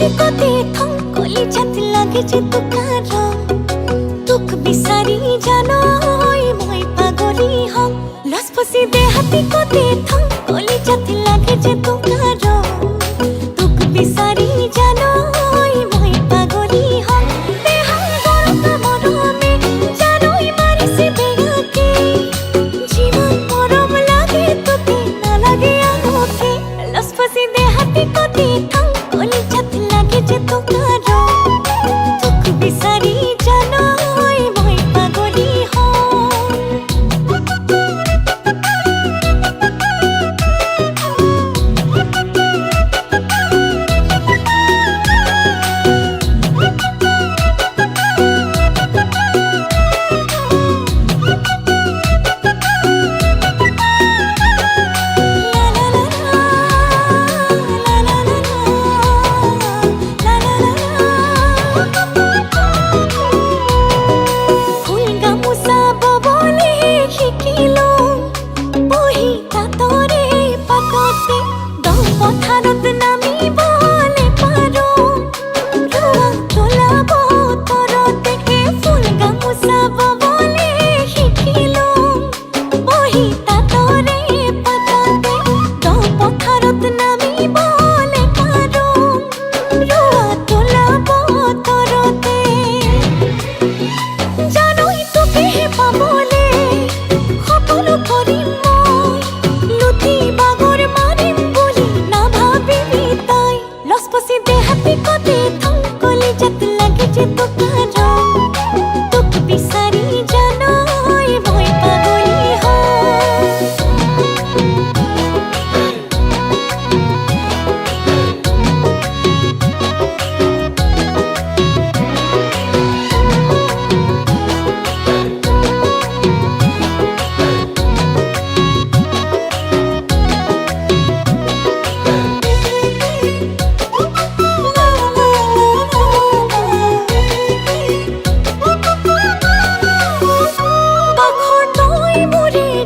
देहाती कोते थम कोली छत लागे जे तुकारो तुक बिसारी जानो होई मोय पागली हम लसफसी देहाती कोते थम कोली छत लागे जे तुकारो तुक बिसारी जानो होई मोय पागली हम देहा गरता मरमे जानोई मारी से बेगाके जीवन मरम लागे तुके ना लागे आनोके लसफसी देहाती कोते थम कोली छत लागे जे तुकारो तुक बिसारी जानो होई मोय पागली पथारत नामी बोले पारो रुआ तोलाबो तोरते के फुल गामुसा बोले हिकिलो बही तातरे पताते दो पथारत नामी बोले पारो रुआ तोलाबो तोरते जानोई तुके हे पाबोले खपलो करी মই লুতি বাগর মারিম বলি না ভাবিবি তাই লসপসি দেহাতি কোতে থম কলি যত লাগে যে তোকারো তুক বিসারি জানো হই মই পাগলি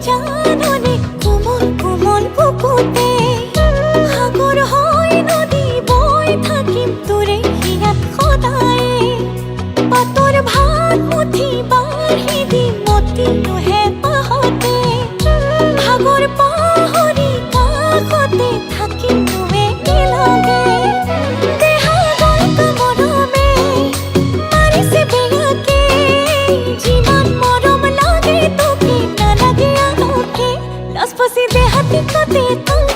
জাননে কোমল কোমল বুকুতে সাগর হয় নদী বই থাকিম তোরে হিয়াত সদায় পাতৰ ভাত মুঠি বাঢ়ি দি মতি নোহে পাহতে ভাগৰ পাহৰি কাষতে থাকিম নোৱে এলাগে দেহা গলতা মৰমে মাৰিছে বেয়াকে যিমান মৰম লাগে তোকে না লাগে লসফসি देहाती कोते थम